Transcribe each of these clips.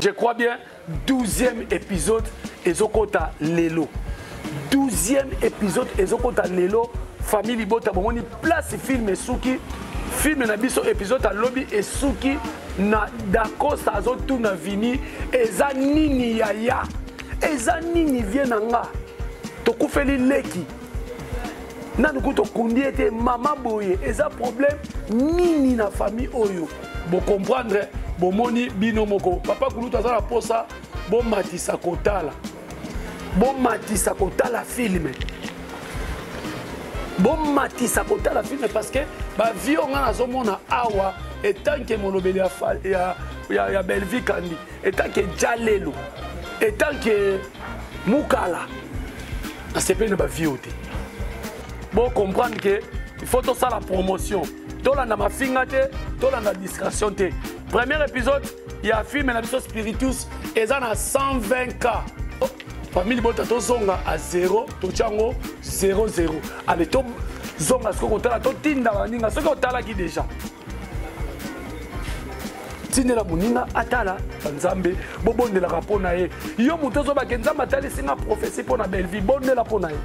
je crois bien, 12e épisode, Ezokota Lelo. 12e épisode, Ezokota Lelo, famille Libota, bon, on y place film et Souki, film na biso épisode à lobby et Souki, na Dakosta Azotu na Vini, Eza Nini Yaya, Eza Nini Vienanga, Tokufeli Leki. Nanuku tokundi ete mama boye, Eza problème, Nini na famille Oyo. Bon comprendre, bon moni bino moko. Papa Kuluta za la posa, bon matisa kotala. Bon matisa kotala filme. Bon matisa kotala filme parce que ba vie on a zomona awa et tant que molobeli ya Belvi Kandi, et tant que Jalelo, et tant que Mukala. C'est pas une ba vie oté. Bon comprendre que il faut tout ça la promotion. Tolanda ma fingate, tolanda discrétion te. Premier épisode, il y a un film et l'épisode Spiritus, et ça a 120K. Oh, famille Bota zonga à 0, Tochango 0-0. Allez, to zonga ce qu'on t'a to tinda ninga ce qu'on t'a là qui déjà. Tinela munina atala Nzambe bobonde la rapona e. Yo mutozo ba Nzambe atali singa prophétie pour na belle vie, bonde la pona e.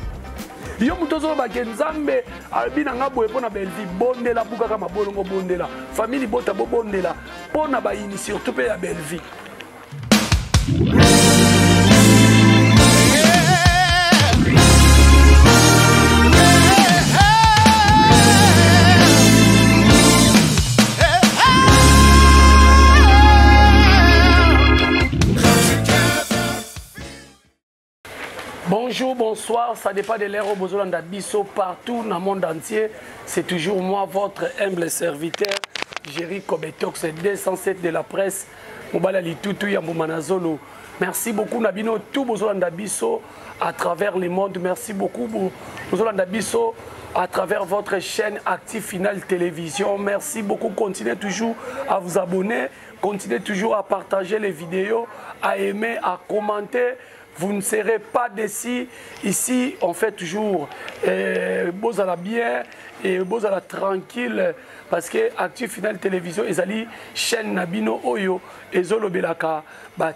Yo mutozo ba Nzambe albina ngabo e pona belvi bondela buka kama bolongo bondela famille Bota bo bondela pona ba ini surtout pe ya belvi. Bonjour, bonsoir, ça dépend de l'ère au Bozolanda Bisso partout dans le monde entier. C'est toujours moi, votre humble serviteur, Jerry Kobetox, 207 de la presse. Mobala Litutu Yambumanazolo. Merci beaucoup, Nabino, tout Bozolanda Bisso à travers le monde. Merci beaucoup, Bozolanda Bisso, à travers votre chaîne Active Finale Télévision. Merci beaucoup, continuez toujours à vous abonner, continuez toujours à partager les vidéos, à aimer, à commenter. Vous ne serez pas déçus. Ici, on fait toujours beaux à la bien et beaux à la tranquille. Parce que Active Finale Télévision, ils chaîne Nabino Oyo, Ezolobelaka,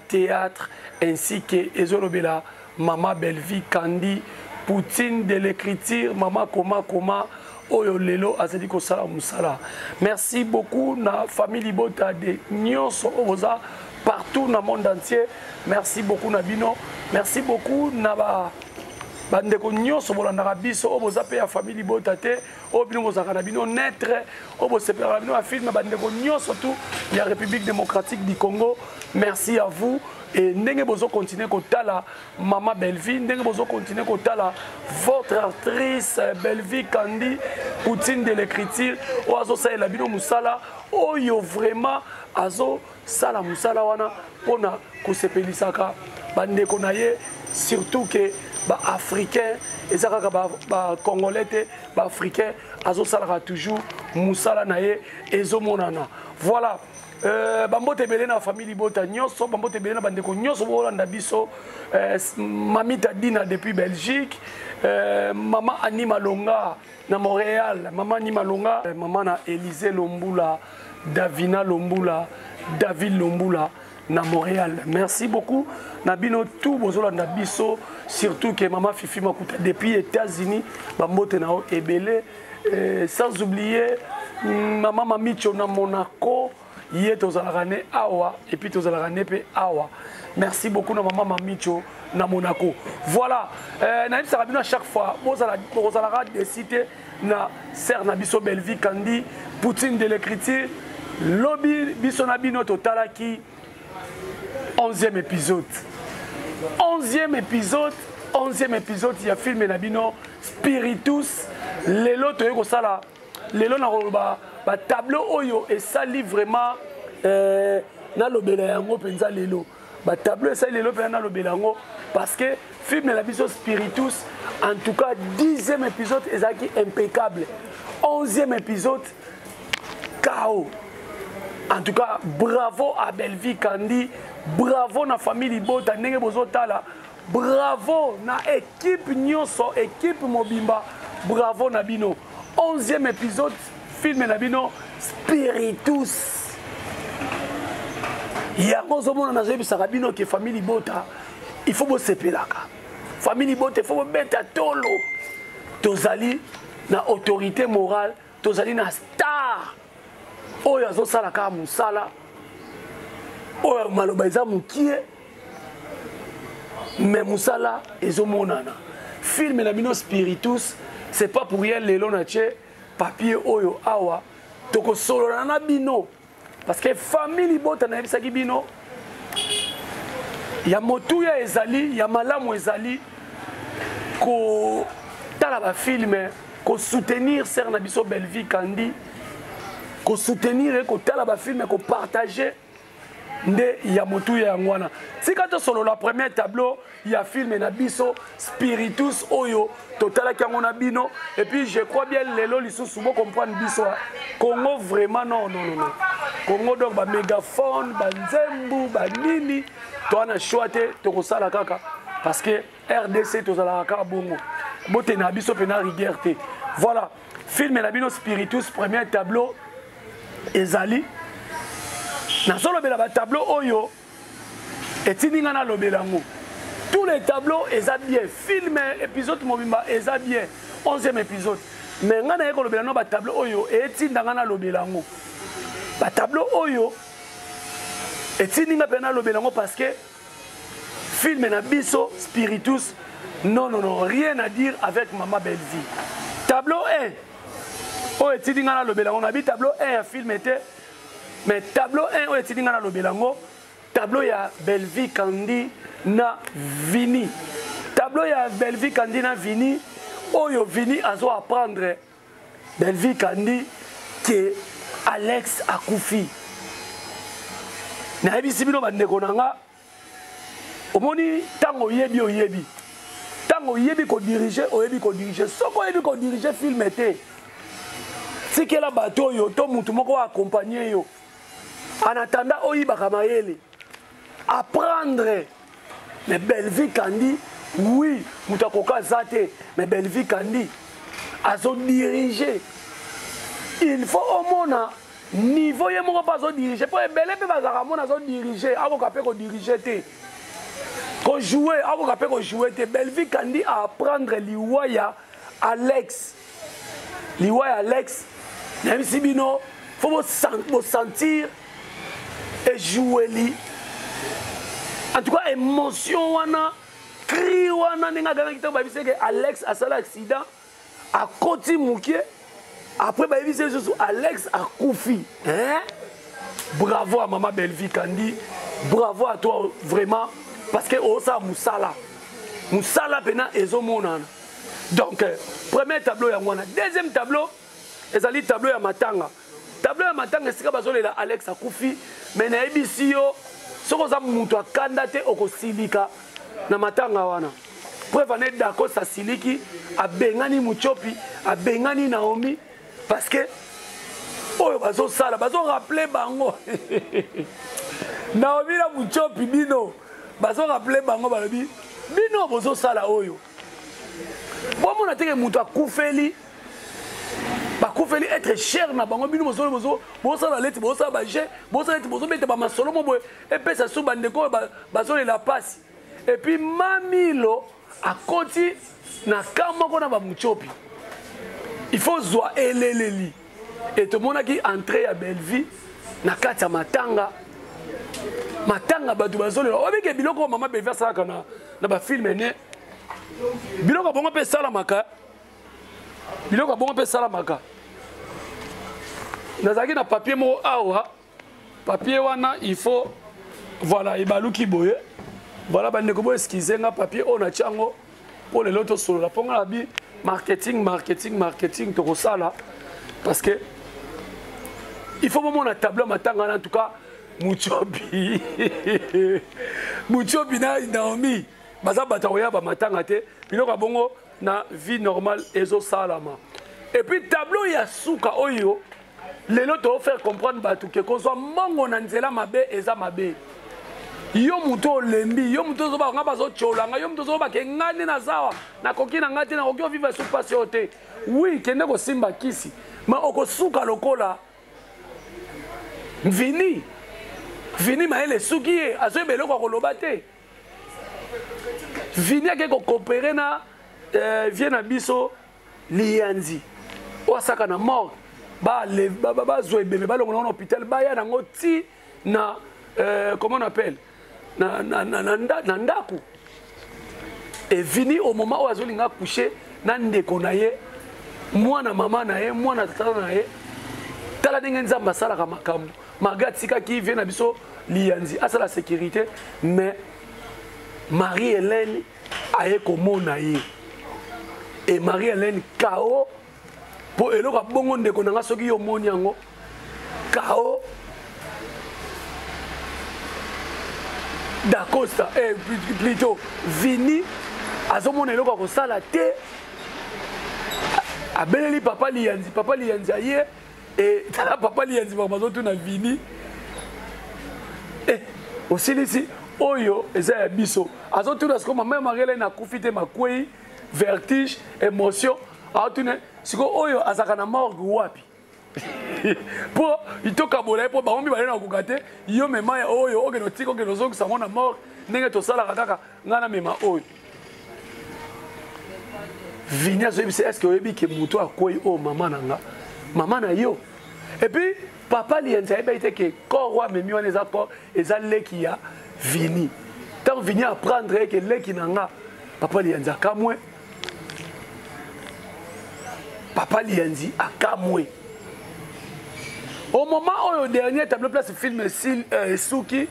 théâtre, ainsi que Ezolobela, Mama Belvi Kandi, Poutine de l'écriture, Mama Koma, Oyo Lelo, Azediko Sala Moussala. Merci beaucoup, na famille Bota de Nyonso Oza, partout dans le monde entier. Merci beaucoup, Nabino. Merci beaucoup, Naba. Bandeko nyonso bolanda biso oboza pe ya famille Botate obino bozaka nabino naître obosepera bino a film bandeko nyonso tout ya République démocratique du Congo. Merci à vous et ndenge bozo continuer kotala Mama Belvi, ndenge bozo continuer kotala votre actrice Belvi Kandi, Poutine de l'écriture oazo sa la bino musala oyo vraiment azo sala musala wana pona kosepelisaka bandeko naye surtout que africain et ça congolais africain azo salaka toujours musala naye ezo monana voilà bambote belé na famille Bota nyonso bambote belé na bandeko nyonso bolanda biso mamita Dina depuis Belgique maman Anima Longa na Montréal maman Anima Longa maman na Élysée Lombula Davina Lombula David Lombula na Montréal. Merci beaucoup. Nabino tout bozolanda biso surtout que maman Fifi Makuta depuis États-Unis bambote nao ebele sans oublier maman Mamicho na Monaco yé tozalakane awa et puis tozalakane pe awa. Merci beaucoup na maman Mamicho na Monaco. Voilà, naïm sarabino à chaque fois bozalaka décider na ser na biso Belvi Kandi, Poutine de l'écriture, lobby biso nabino totalaki 11e épisode. 11e épisode, il y a filmé Nabino Spiritus. Lelo toyeko sala. Lelo na ba tableau oyo et ça livre vraiment na lobela yango penza lelo. Ba tableau ça lelo penza na lobela yango parce que film Nabino Spiritus en tout cas 10e épisode ezaki impeccable. 11e épisode KO. En tout cas, bravo à Belvi Kandi, bravo na famille Bota, ndenge bozotala, bravo na équipe Nyonso, équipe Mobimba, bravo Nabino. 11e épisode, film Nabino Spiritus. yango zomona nazoyebisaka bino ke famille Libota il faut bosepelaka famille Libota il faut bobeta tolo tozali na autorité morale tozali na star oyo azosala kaka mosala oyo maloba eza mokie mais mosala ezomonana film na bino Spiritus c'est pas pour rien lelo na tie papier oyo awa tokosolola na bino parce que famille Libota na yebisaki bino ya motuya ezali ya malamu ezali ko tala ba filme ko soutenir ser na biso Belle-Vie Kandi ko soutenir ko tala ba filme ko partager nde ya motuya yango wana sika to solo la premier tableau ya film na biso Spiritus oyo totala kango na bino et puis je crois bien lelo lisusu bo comprendre biso Congo vraiment non Congo donc ba mégaphone ba nzembu ba nini to ana choité to kosala kaka parce que RDC to sala kaka bongo bote na biso pena rigueur. Voilà film na bino Spiritus premier tableau ezali na solo bela ba tableau oyo etininga na lobelango tous les tableaux eza bien film épisode mobimba eza bien 11e épisode mais nga na yeko lobelano ba tableau oyo etindanga na lobelango ba tableau oyo etininga pena lobelango parce que film na biso Spiritus non rien à dire avec Maman Belle-Vie tableau 1 oyo etindinga na lobelango na bi tableau 1 ya film était mais tableau 1 oyo etindinga na lobelango tableau ya Belle-Vie Kandi na Vini tableau ya Belle-Vie Kandi na Vini oyo Vini azo apprendre Belle-Vie Kandi que Alex akufi na yebisi bino bandeko nanga omoni tango oyebi tango oyebi ko diriger soko oyebi ko diriger film ete tikela bato yo to mutu moko accompagner yo en attendant oyibaka mayele apprendre mais Belle-Vie Kandi oui mutu akoka zate mais Belle-Vie Kandi azo diriger il faut au mona niveau ye moko pas azo diriger pour ebele pe bazaka mona azo diriger akoka pe ko diriger te ko jouer akoka pe ko jouer te Belle-Vie Kandi a apprendre liwaya Alex même si bino faut sentir et jouer li en tout cas émotion wana cri wana ninga gana kitoko ba biseke Alex a sala accident a koti mukie après ba biseke juste Alex a koufi hein bravo à Maman Belle-Vie Kandi bravo à toi vraiment parce que osa musala pena ezomonana donc premier tableau ya ngwana deuxième tableau ezali tableau ya matanga esika bazolela Alex akufi mais na ebisi yo soko za mutu akanda te okosilika na matanga wana preuve ane dako sa siliki abengani Muchopi abengani Naomi parce que oyo bazosala rappeler bango Naomi na Muchopi bino rappeler bango balobi bino bozosala oyo bomona teke mutu akufeli bakufeli être cher na bango bino bosala leti bosala baje bosala leti bozobeta bamasolo moboye epesa su bandeko bazolela pasi et puis mamilo akoti na kamoko na bamuchopi il faut zwa eleleli et tomonaki entrée ya Belle-Vie na kati ya matanga bato bazolela obike biloko Maman Belle-Vie asalaka na bafilme ne biloko bongo mpe salamaka nazalaki na papier moko awa papier wana il faut voilà ebaluki boye voilà bandeko bo excuse nga papier on a tiango pour lelo to solo la ponga la bi marketing to kosala parce que il faut moment na tableau matanga en tout cas Muchopi na Naomi baza bataoya ba matanga te biloko bongo na vie normale ezo salama et puis tableau ya suka oyo lelo to faire comprendre batu que kozwa mongo na nzela mabe eza mabe yo mutu olembi yo mutu zo ba nga bazo cholanga yo mutu zo ba ke ngani na zawa na koki na ngati na koki vivre sur passion te oui kende ko simba kisi ma okosuka lokola Vini Vini maele suki azo belo kwa kolobate. Vini ake ko coopérer na vient na biso lianzi. O saka na mort. Ba zo bébé ba longo na hôpital ba ya na ngoti na comment on appelle na ndaku. Et vini au moment où azolinga coucher na ndeko na ye mwana mama na ye mwana tata na ye tala ndenge nzamba sala ka makambo magatika qui vient na biso lianzi asa la sécurité mais Marie-Hélène aye komona ye et Marie-Hélène kao pour eloka bongo ndeko nanga soki yo moni yango kao d'Acosta plutôt vini azomona eloka ko sala te abeleli papa lianzi aye et papa lianzi bazo tuna vini osilisi oyo eza ya biso azotuna siko mama Marie-Hélène akufite makwei vertige émotion atune siko oyo azaka na morgue wapi po itoka bola po ba ombi ba na kukate yo mema ya oyo ogeno tiko ogeno zongo sango na morgue ndenge to sala kaka ngana mema oyo Vinia zo bise est-ce que oyebi ke muto akoyi o mama nanga mama na yo et puis papa lienza eba ite ke korwa memi wana eza ko eza leki ya vini tant vini apprendre que leki nanga papa lienza kamwe papa lienzi akamwe au moment où le dernier tableau place film Suki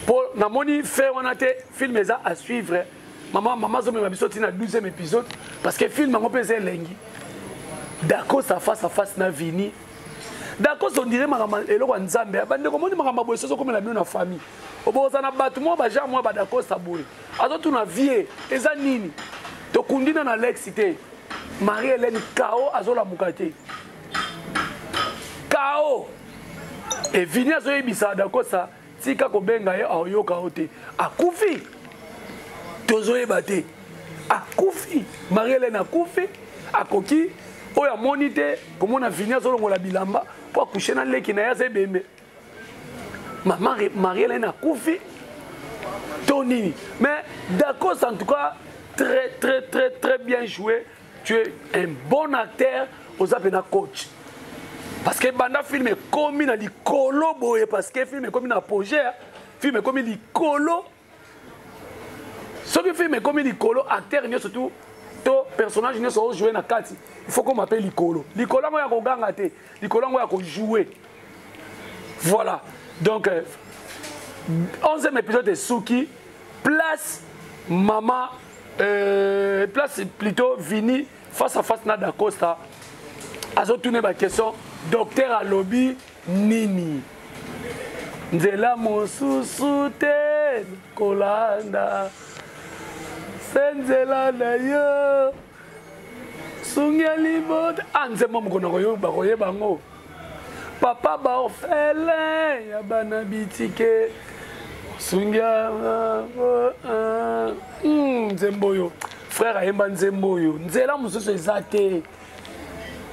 pour namoni fait on a été film ça à suivre maman zo me biso tina 12e épisode parce que film ngo pese lengi d'accord ça face à face na vini d'accord on dirait mama eloko nzambe bande ko moni mama boye so comme la na famille oboza na batu mo ba ja mo ba d'accord ça boye azo tuna vie eza nini to kundina na l'exité Marie-Hélène Kao azola mukate Kao et vini azo yebisa d'accord ça tika ko benga ye ayoka ote akufi tozo yebate akufi Marie-Hélène akufi akoki oya monite komona vini azolongola bilamba po akoucher na leki na yaze bembe maman Marie-Hélène akufi Tony mais d'accord en tout cas très bien joué. Tu es un bon acteur aux appels coach. Parce que banda film est comme na di colo boye parce que film est comme na projet, film est comme di colo. Ce que film est comme di colo acteur ni surtout to personnage ni so jouer na kati. Il faut qu'on m'appelle Licolo. Licolo ngo ya ko ganga te, Licolo ngo ya ko jouer. Voilà. Donc 11e épisode de Suki place maman place plutôt Vini face à face na d'Acosta. Azo tourner ma question docteur alobi nini nzela mosusu te kolanda senzela na yo sungia libot anze momo kono koyoba koyeba ngo papa ba orphelin ya bana bitike sungia nzemboyo frère ayemba nzemboyo nzela mosusu ezate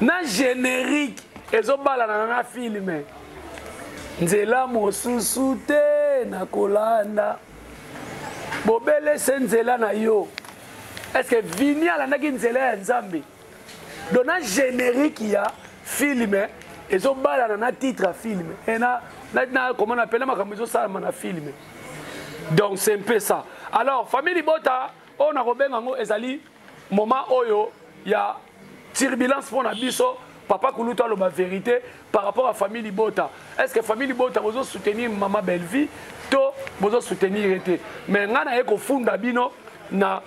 na générique ezobala na filme nzela mosusu te na kolanda bobele se nzela na yo est-ce que Vini alandaki nzela ya nzambe donc na générique ya filme ezobala na titre ya filme et na comment on appelle makambo ezosalama na filme donc c'est un peu ça alors famille Libota on a robenga ngo ezali moment oyo ya turbulence pour na biso papa kuluta lo ma vérité par rapport à famille Libota est-ce que famille Libota vous soutenir maman Belle-Vie to vous soutenir été mais ngana eko funda bino na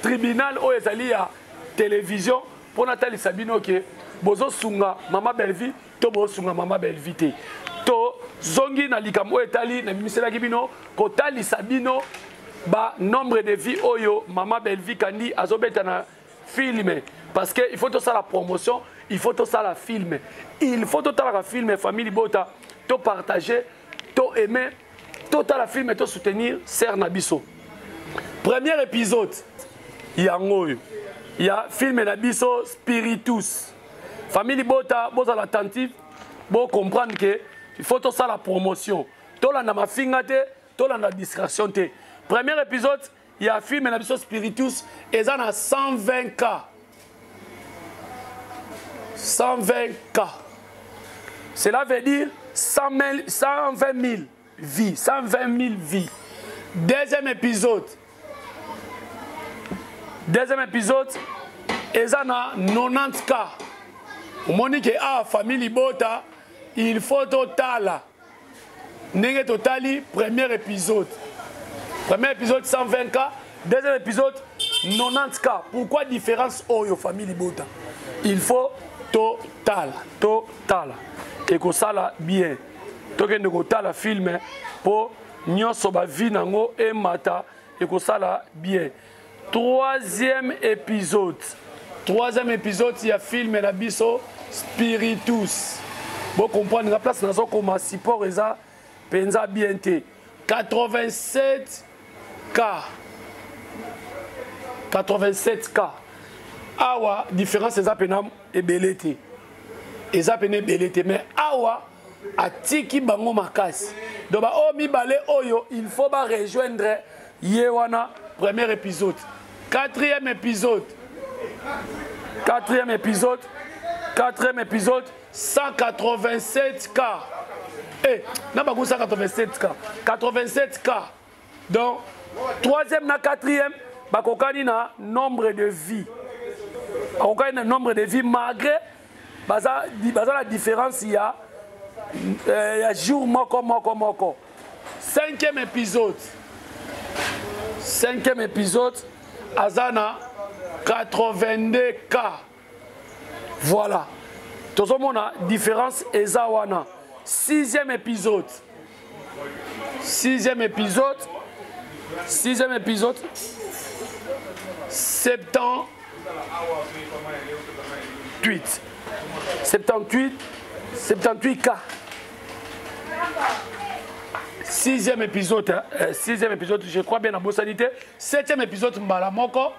tribunal o ezali ya télévision pour Nathalie Sabino que bozo sunga maman Belle-Vie to bozo sunga maman Belle-Vie te to zongi na likambo etali na misela kibino ko tali Sabino ba nombre de vie oyo maman Belle-Vie kandi azobeta na filme parce que il faut tout ça la promotion il faut tout ça la filme il faut tout ça la filme famille Libota to partager to aimer tout ça la filme to soutenir Ser Nabiso premier épisode yango il y a film Nabiso Spiritus famille Libota boza l'attentif Bon comprendre que il faut tout ça la promotion. Tout là na ma fingate, tout là na distraction te. Premier épisode, il y a film na biso Spiritus et ça na 120K. 120K. Cela veut dire 120 000 vies. 120 000 vies. Deuxième épisode, et ça na 90K. Au moment que la famille Bota, il faut total. N'est totali premier épisode. Premier épisode 120K, deuxième épisode 90K. Pourquoi différence au famille Bota? Il faut total. Et que ça là bien. Donc il faut total film pour nyonso ba vie nango et mata et que ça là bien. Troisième épisode, il y a film et la biso Spiritus. Vous comprenez la place dans comme support et ça penza bien té 87K. Awa différence c'est ça penam et belete. Et ça pené belete mais awa atiki bango makasi. Donc ba o mi balé oyo il faut ba rejoindre yewana premier épisode. Quatrième épisode 187K. Eh, n'a pas 187K. 87K. Donc, troisième na quatrième, bah kokani na nombre de vies. Kokani na nombre de vies malgré la différence il y a jour moko. Cinquième épisode. Azana 82K. Voilà. Tout le monde a différence Ezawana. Sixième épisode. 78. 78K. Sixième épisode, je crois bien à Bossanité. Septième épisode, Mbalamoko.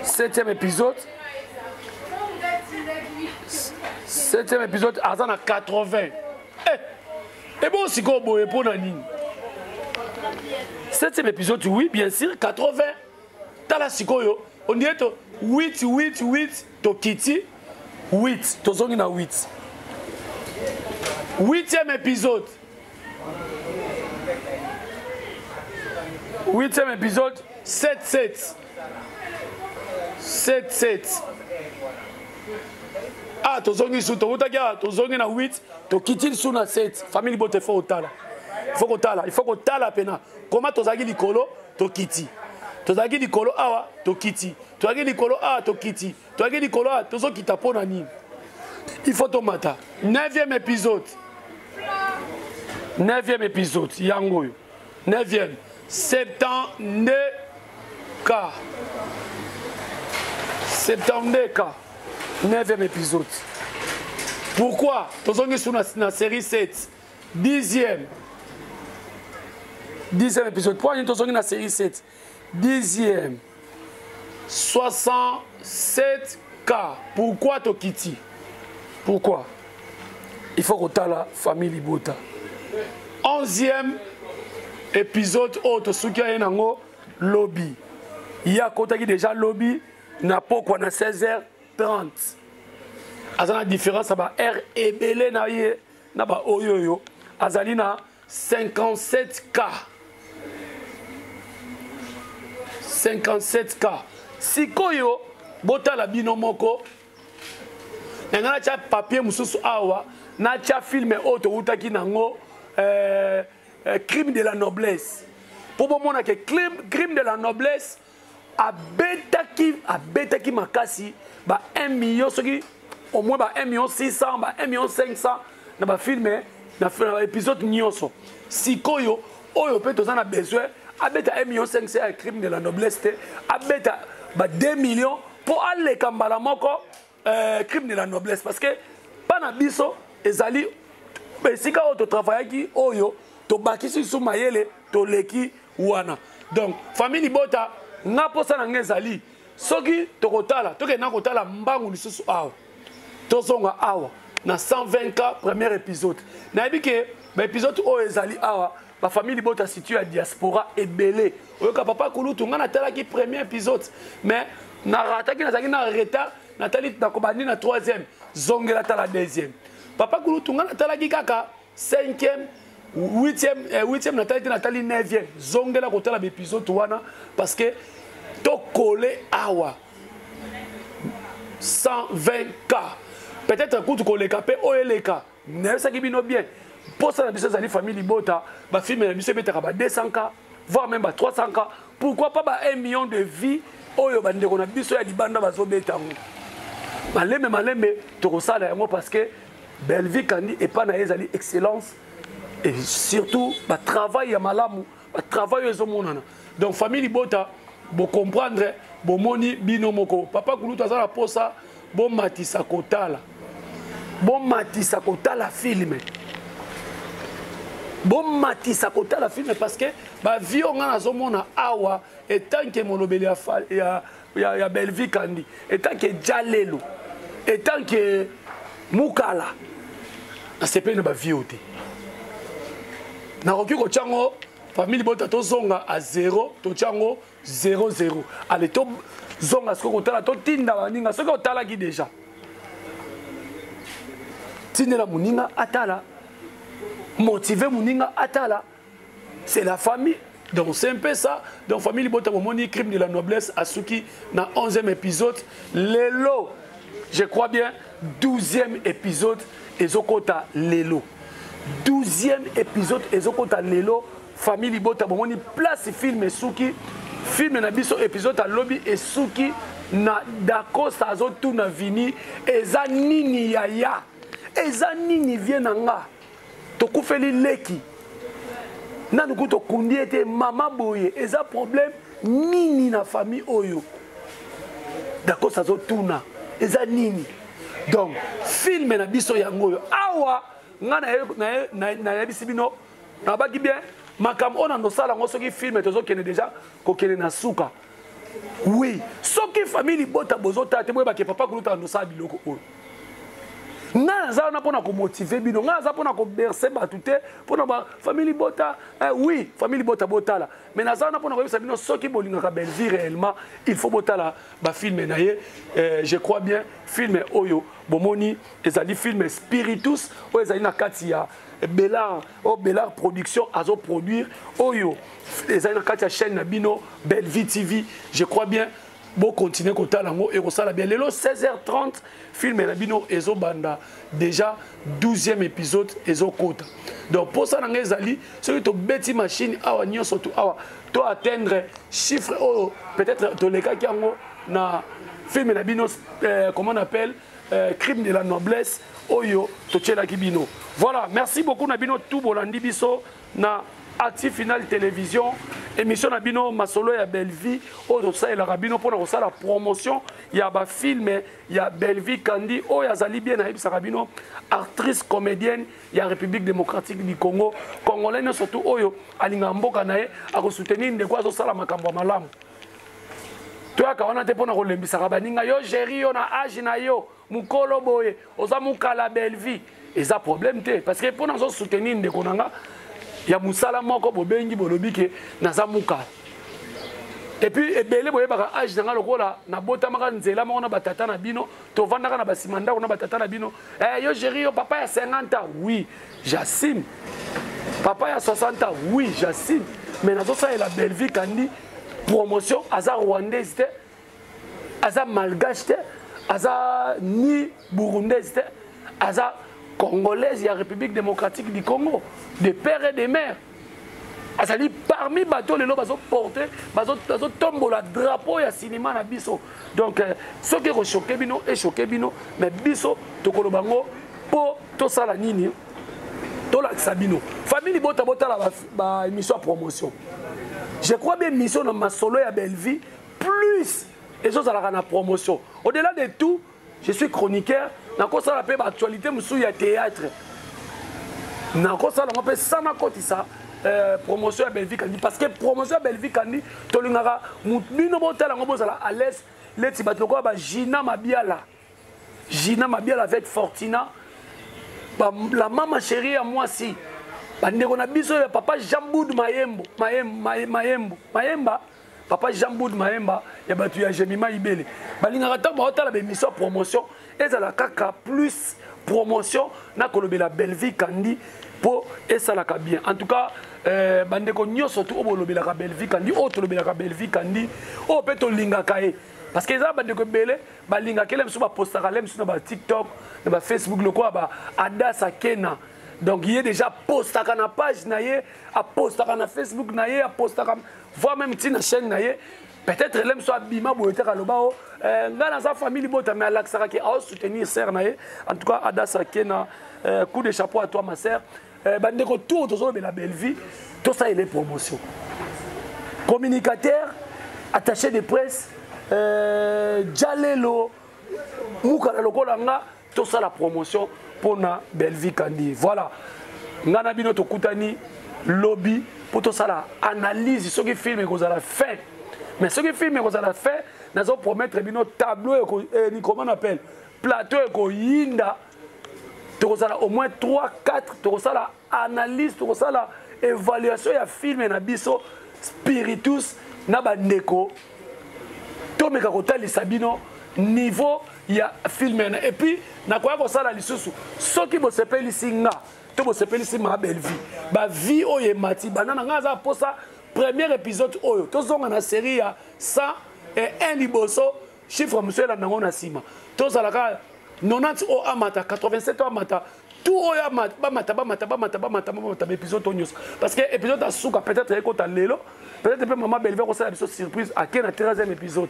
Septième épisode, Azana 80. Et bon, si vous avez pour Nani. Septième épisode, oui, bien sûr, 80. Tala Sikoyo, on dirait 8, to Kitty, 8, to Zongina 8. Huitième épisode. Huitième épisode, 7. Ah, tozongi sou, tozongi na 8, to kitili sou na 7. Famille bote faut otala. Il faut otala pena. Comment tozagi likolo, to kiti. Tozagi likolo awa, to kiti. Tozagi likolo awa, to kiti. Tozagi likolo awa, tozo kita pona nini. Il faut tomata. Neuvième épisode, yangoyo. Neuvième. 72K. 72K. 9e épisode. Pourquoi? Tozongi sur la série 7. 10e épisode. Pourquoi tozongi na série 7? 10e. 67K. Pourquoi Tokiti? Pourquoi? Il faut que tu la famille Libota. 11e épisode autre souki a nango lobby. Il y a côté qui déjà lobby n'a pas quoi na 16h30. Azana différence ba R et belé na ye na ba oyoyo. Azali na 57K. 57K. Sikoyo bota la binomoko. Ngana cha papier mususu awa na cha film autre utaki nango crime de la noblesse. Pour moi, que crime de la noblesse a betaki makasi ba 1 million au moins ba 1 million 600 ba 1 million 500 na ba filmer na épisode nyonso. Sikoyo oyo pe tozana besoin a beta 1 million 500 a crime de la noblesse te a beta ba 2 millions pour aller kambala moko crime de la noblesse parce que pana biso ezali besika o to travailler oyo to bakisi sou mayele to leki wana. Donc famille Bota na posa na ngezali soki to kotala to ke na kotala mbangu lisusu awa to zonga awa na 120K premier épisode. Nayebi que épisode o ezali awa ba famille bota située à diaspora et belé. Oyoka papa kulutu nga natala ki premier épisode mais na rataki na zaki na retard natali na kobandi na 3e zongela ta la 2e. Papa kulutu nga natala ki kaka 5e 8e natali 9e zongela kotala épisode wana parce que to collé awa 120K. Peut-être que tu les capé ou les cas. Mais ça qui vient bien. Pour ça, la famille Libota, ma fille m'a mis 200K, voire même 300K. Pourquoi pas 1 million de vies? Oh, yo bande qu'on a biso ya libanda bazo betango. Maleme to kosala yango parce que Belleville Kandi et pas na ezali excellence et surtout ba travail ya malamu, ba travail ezo monana. Donc famille Libota, bo comprendre, bo moni bino moko. Papa Kulutu azala posa bon matisa kotala. Bon matisa kotala film. Bon matisa kotala film parce que ba vie on a zomona awa et tant que molobeli ya Belleville Kandi et tant que Jalelo et tant que Mukala na sepe na ba vie ote. Na roki ko chango famille bota to zonga à 0 to chango 0-0. Allez to zonga ce ko tala to tinda baninga ce ko tala ki déjà. Tinela muninga atala motiver muninga atala. C'est la famille. Donc c'est un peu ça. Donc famille bota moni crime de la noblesse asuki na 11e épisode lelo. Je crois bien 12e épisode ezokota lelo. 12e épisode ezokota lelo. Famille bota moni place film suki film na biso épisode à lobby et suki na dako sazo tout na vini eza nini yaya eza nini vient nga tokufeli leki nanu kuto kundi ete mama boye eza problème nini na famille oyo dako sazo tuna eza nini donc film na biso yango yo awa nga na yebisi bino na baki bien makam on a sala ngo soki film tozo kene déjà ko kene na suka oui soki famille bota bozo tate boye ba ke papa kuluta ndo sa biloko oyo nga za na pona ko motiver bino nga za pona ko bercer batute pona ba famille bota oui famille bota botala mais na za na pona ko yebisa bino soki bolinga ka Belleville réellement il faut botala ba film na ye je crois bien film oyo bomoni ezali film spiritus o ezali na kati ya Bellard Production azo produire oyo ezali na kati ya chaîne na bino Belleville TV je crois bien bon continuer kota lango et kosala bien lelo 16h30 film na bino ezo banda déjà 12e épisode ezo kota donc pour ça nga ezali celui to beti machine awa nyonso to awa to atteindre chiffre oh peut-être to leka kiango na film na bino comment on appelle crime de la noblesse oyo to tchela kibino. Voilà, merci beaucoup Nabino tout bolandi biso na Active Final Télévision émission Nabino Masolo ya Belleville oyo ça la rabino pour na la promotion ya ba film ya Belleville Kandi oyo azali bien na ebisa rabino actrice comédienne ya République démocratique du Congo congolaise surtout oyo alinga mboka nae ako soutenir ndeko azo sala makambo malamu. Toi quand on a te pona ko lembisa baninga yo géri yo na age na yo mukolo boye oza mukala Belleville eza problème te parce que pour nous soutenir ndeko nanga ya musala moko bobengi bolobi ke naza mukala et puis ebele boye baka age nanga lokola na bota maka nzela moko na batata na bino to vandaka na basimanda na batata na bino yo géri yo papa ya 50 ans oui j'assume papa ya 60 ans oui j'assume mais nazo ça la Belleville Kandi promotion aza rwandaise te aza malgache te aza ni burundaise te aza congolaise et la République démocratique du Congo, de pères et de mères. Azali parmi bateaux les lots porté, bazo tombe la drapeau ya cinéma na biso. Donc ce qui est choqué bino et choqué bino, mais biso to kolobango po to sala nini to la sabino. Famille bota la émission promotion. Je crois bien mission dans Masolo ya Belleville plus et ça la na promotion. Au-delà de tout, je suis chroniqueur. Nako sala pe actualité musu ya théâtre. Nako sala mo pe sama kotisa promotion ya Belleville Kandi parce que promotion ya Belleville Kandi to lingaka bino botala ngo bozala à l'aise leti batoko ba Gina Mabiala. Gina Mabiala avec Fortina la maman chérie à moi si bandeko na biso papa Jamboud Mayemba papa Jamboud Mayemba ya batu ya Jemima Ibele balinga ta ba otala be mission promotion ezala kaka plus promotion na kolobela Belleville Kandi pour esalaka bien en tout cas bandeko nyoso to obolobela Belleville Kandi o to lobela Belleville Kandi o peto linga kae parce que ça bandeko belé balinga kelem so ba postaka lem so na TikTok na Facebook le quoi ba Adasa Kena donc il est déjà postaka na page naie a postaka na Facebook naie a postaka voire même tina chaîne naie peut-être lem so abima boyete kalobao nga na sa famille bota mais alaxaka ki a soutenir sœur naie en tout cas Adasa Kena coup de chapeau à toi ma sœur bandeko tout autour de la Belleville tout ça il est promotion communicateur attaché de presse Jalelo Moukala Lokolanga tout ça la promotion pour na Belleville Kandi voilà ngana bino to kutani lobby pour tout ça la analyse ce qui film que vous allez faire mais ce qui film que vous allez faire nous allons promettre bino tableau et comment on appelle plateau et yinda tout ça au moins 3 4 tout ça la analyse tout ça la évaluation ya film na biso spiritus na bandeko tomeka kotalisa bino niveau ya film et puis na kwa ko sala lisusu soki bo sepeli singa to bo sepeli sima Belleville ba vie oye mati banana nga za posa premier épisode oyo to zonga na série ya 101 liboso chiffre monsieur la nango na sima to sala ka 90 o amata 87 o amata tout oyo amata ba épisode onyos parce que épisode asuka peut-être ekota lelo peut-être pe maman Belleville ko sala biso surprise à quel 13e épisode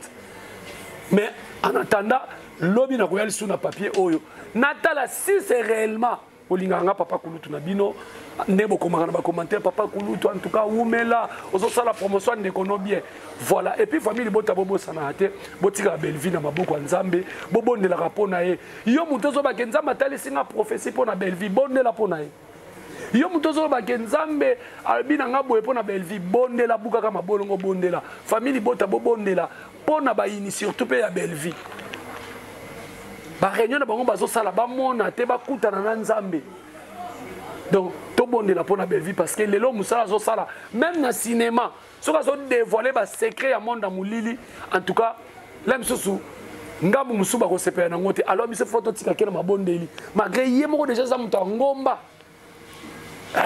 mais en attendant lobby na koyali sous na papier oyo natala si c'est réellement olinganga papa kulutu na bino nebo komaka na ba commentaire papa kulutu en tout cas umela ozo sala promotion de kono bien voilà et puis famille bota bobo sana te botika Belleville na maboko ya Nzambe bobondela rapona ye yo muto zo ba kenzamba tali singa prophétie pona Belleville bondela pona ye yo muto zo ba kenzambe albina nga boye pona Belleville bondela buka kama bolongo bondela famille bota bobondela pona ba ini surtout pe ya Belleville ba réunion na bango bazo sala ba mona te ba kutana na Nzambe donc to bondela pona Belleville parce que lelo musala zo sala même na cinéma soka zo dévoiler ba secret ya monde mulili en tout cas là msusu ngabu musuba ko sepela na ngote alors biso photo tika kena mabondeli malgré yé moko déjà za muta ngomba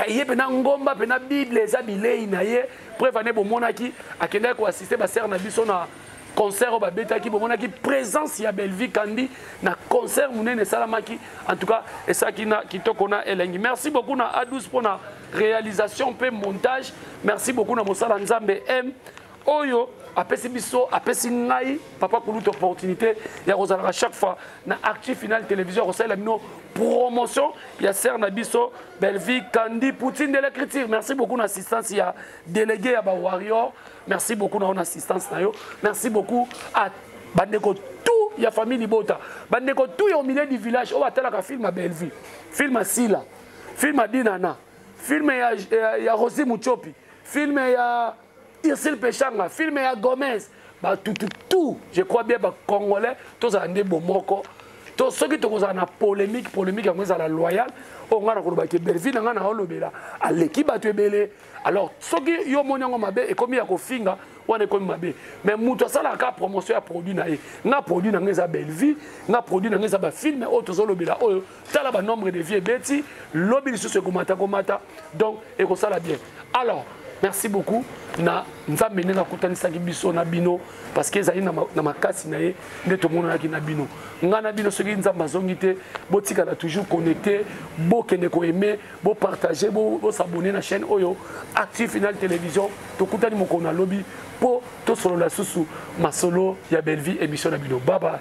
yé pena ngomba pena bible za bilei na ye prévané bo monaki akenda ko assister ba sœur na biso na concert au babeta qui bon qui présence ya Belleville Kandi na concert munene salamaki en tout cas et ça qui na qui tokona elengi merci beaucoup na A12 pour la réalisation pe montage merci beaucoup na mosala Nzambe M oyo apesi biso apesi ngai papa kulutu opportunité ya kozala à chaque fois na Actu Final télévision rosala mino promotion ya ser na biso Belleville Kandi Poutine de l'écriture merci beaucoup na assistance ya délégué ya ba warrior merci beaucoup na assistance na yo merci beaucoup à bandeko tout ya famille Bota bandeko tout ya au milieu du village o atala ka film à Belleville film à Sila film à Dinana film ya Rosi Muchopi film ya Irsil Pechanga film ya Gomez ba tout je crois bien ba congolais tous ande bomoko to soki to kozana na polémique ya ngeza la loyal o ngana ko ba ke Belleville ngana olobela aleki ba tebele alors soki yo monyango mabe e komi ya kofinga wana komi mabe mais muto sala ka promotion ya produit na ye na produit na ngeza Belleville na produit na ngeza ba film auto zolobela oyo tala ba nombre de vie beti lobby sur ce komata donc e ko sala bien alors merci beaucoup na Nzambe nenga kutanisaki biso na bino parce que ezali na makasi na ye nde tomonaki na bino ngana bino soki Nzambe azongi te botikala toujours connecté bokende ko aimer bo partager bo s'abonner na chaîne oyo Actu Final télévision tokutani moko na lobby po to solo la susu masolo ya Belleville émission na bino bye bye.